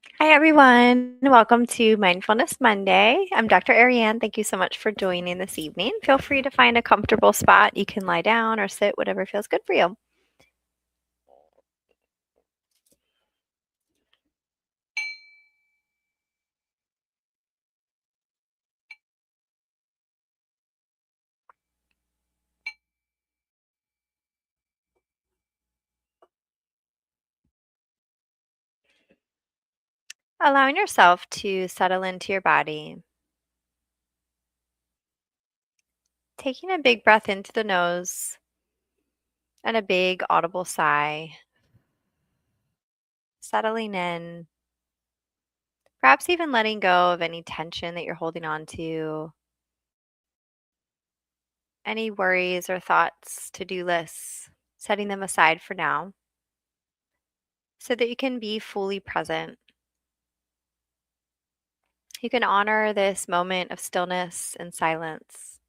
Hi, everyone. Welcome to Mindfulness Monday. I'm Dr. Arianne. Thank you so much for joining this evening. Feel free to find a comfortable spot. You can lie down or sit, whatever feels good for you. Allowing yourself to settle into your body. Taking a big breath into the nose and a big audible sigh. Settling in. Perhaps even letting go of any tension that you're holding on to, any worries or thoughts, to do lists, setting them aside for now so that you can be fully present. You can honor this moment of stillness and silence,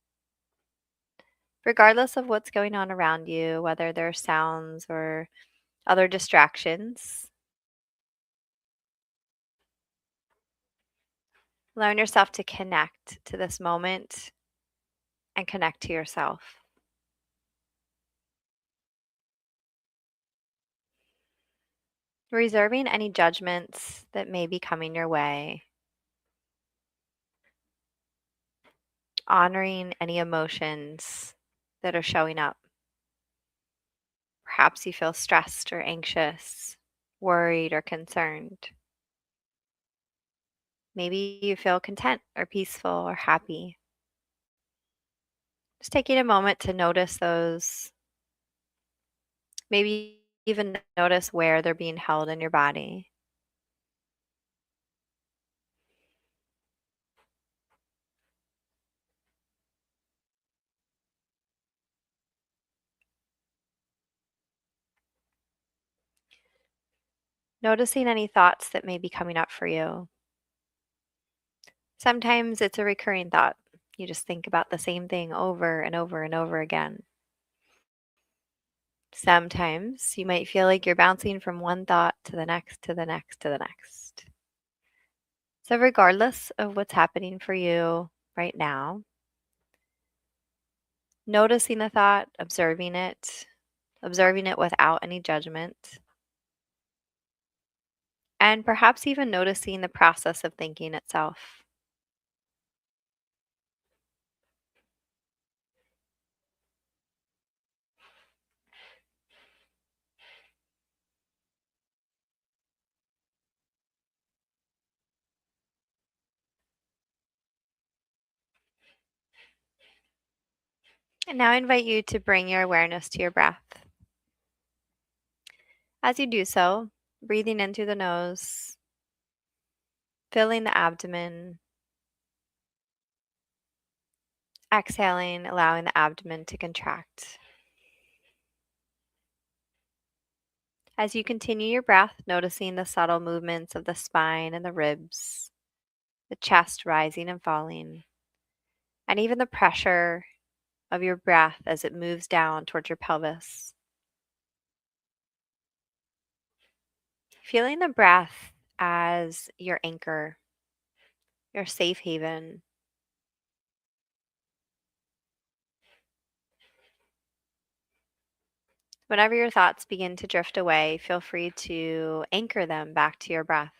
regardless of what's going on around you, whether there are sounds or other distractions. Allowing yourself to connect to this moment and connect to yourself. Reserving any judgments that may be coming your way. Honoring any emotions that are showing up. Perhaps you feel stressed or anxious, worried or concerned. Maybe you feel content or peaceful or happy. Just taking a moment to notice those, maybe even notice where they're being held in your body. Noticing any thoughts that may be coming up for you. Sometimes it's a recurring thought. You just think about the same thing over and over and over again. Sometimes you might feel like you're bouncing from one thought to the next, to the next, to the next. So, regardless of what's happening for you right now, noticing the thought, observing it without any judgment, and perhaps even noticing the process of thinking itself. And now I invite you to bring your awareness to your breath. As you do so, breathing in through the nose, filling the abdomen, exhaling, allowing the abdomen to contract. As you continue your breath, noticing the subtle movements of the spine and the ribs, the chest rising and falling, and even the pressure of your breath as it moves down towards your pelvis. Feeling the breath as your anchor, your safe haven. Whenever your thoughts begin to drift away, feel free to anchor them back to your breath.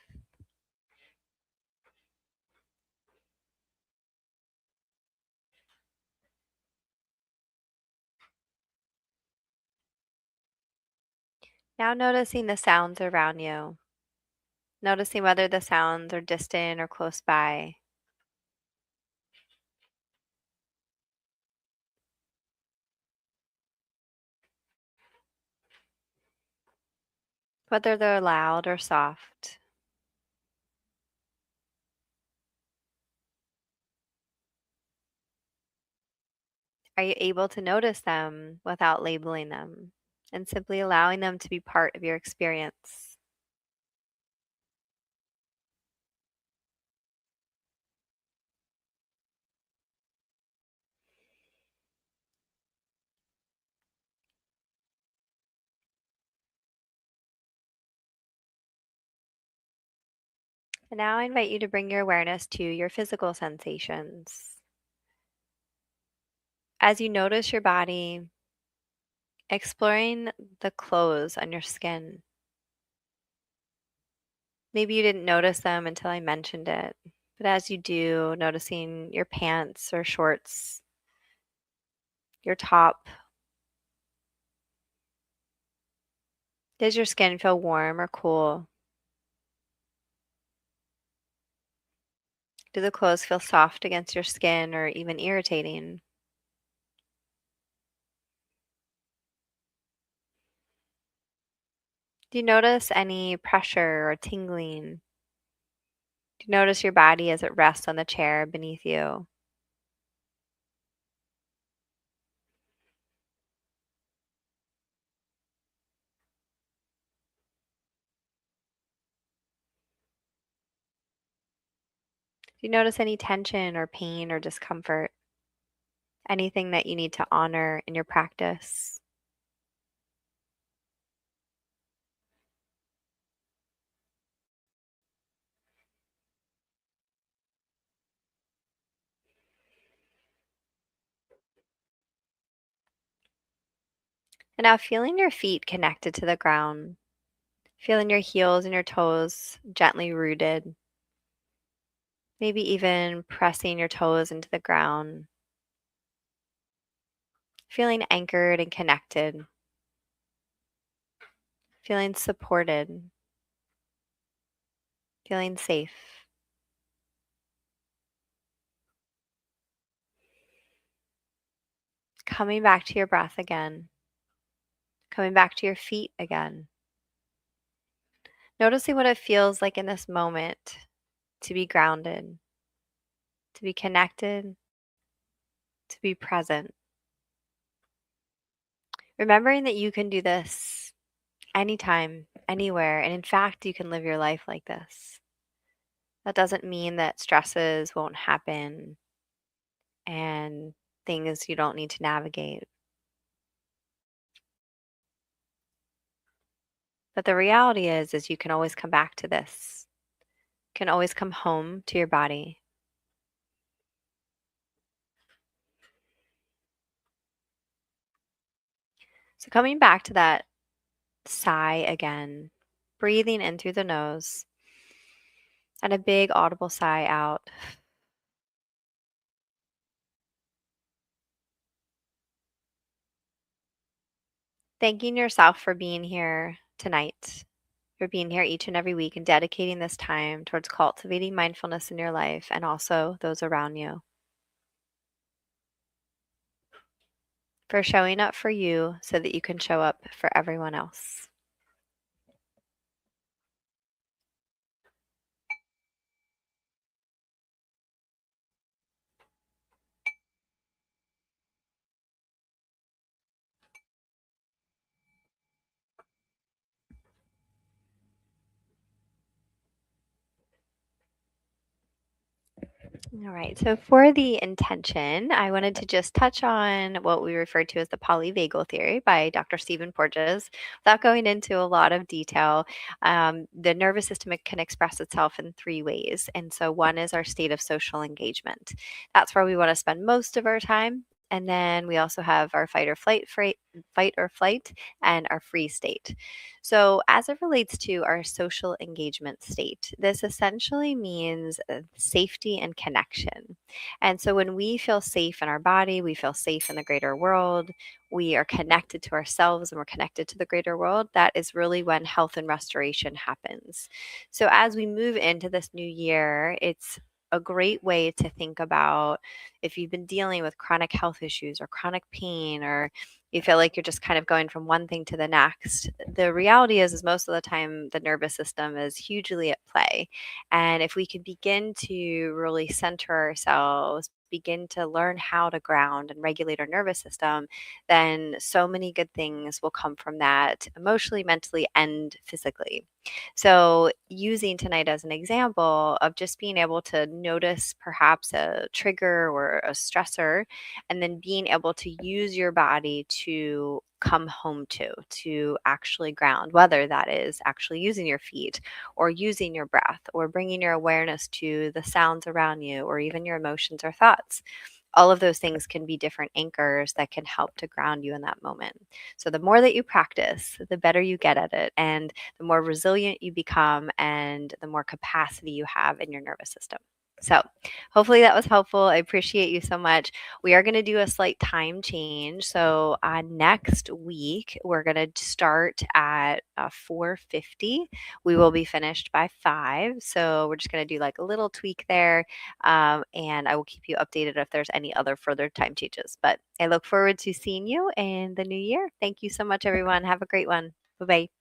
Now noticing the sounds around you, noticing whether the sounds are distant or close by, whether they're loud or soft. Are you able to notice them without labeling them and simply allowing them to be part of your experience? And now I invite you to bring your awareness to your physical sensations. As you notice your body, exploring the clothes on your skin. Maybe you didn't notice them until I mentioned it, but as you do, noticing your pants or shorts, your top, does your skin feel warm or cool? Do the clothes feel soft against your skin or even irritating? Do you notice any pressure or tingling? Do you notice your body as it rests on the chair beneath you? Do you notice any tension or pain or discomfort? Anything that you need to honor in your practice? And now feeling your feet connected to the ground, feeling your heels and your toes gently rooted, maybe even pressing your toes into the ground, feeling anchored and connected, feeling supported, feeling safe. Coming back to your breath again, coming back to your feet again, noticing what it feels like in this moment to be grounded, to be connected, to be present. Remembering that you can do this anytime, anywhere, and in fact, you can live your life like this. That doesn't mean that stresses won't happen and things you don't need to navigate. But the reality is you can always come back to this. You can always come home to your body. So coming back to that sigh again, breathing in through the nose and a big audible sigh out. Thanking yourself for being here tonight, for being here each and every week and dedicating this time towards cultivating mindfulness in your life and also those around you. For showing up for you so that you can show up for everyone else. All right. So for the intention, I wanted to just touch on what we refer to as the polyvagal theory by Dr. Stephen Porges. Without going into a lot of detail, the nervous system can express itself in three ways. And so one is our state of social engagement. That's where we want to spend most of our time. And then we also have our fight or flight, and our free state. So, as it relates to our social engagement state, this essentially means safety and connection. And so, when we feel safe in our body, we feel safe in the greater world, we are connected to ourselves and we're connected to the greater world, that is really when health and restoration happens. So, as we move into this new year, it's a great way to think about if you've been dealing with chronic health issues or chronic pain, or you feel like you're just kind of going from one thing to the next. The reality is most of the time the nervous system is hugely at play. And if we can begin to really center ourselves, begin to learn how to ground and regulate our nervous system, then so many good things will come from that emotionally, mentally, and physically. So, using tonight as an example of just being able to notice perhaps a trigger or a stressor, and then being able to use your body to come home to actually ground, whether that is actually using your feet or using your breath or bringing your awareness to the sounds around you or even your emotions or thoughts. All of those things can be different anchors that can help to ground you in that moment. So, the more that you practice, the better you get at it, and the more resilient you become, and the more capacity you have in your nervous system. So, hopefully that was helpful. I appreciate you so much. We are going to do a slight time change. So, next week we're going to start at 4:50. We will be finished by 5. So, we're just going to do like a little tweak there, and I will keep you updated if there's any other further time changes. But I look forward to seeing you in the new year. Thank you so much, everyone. Have a great one. Bye bye.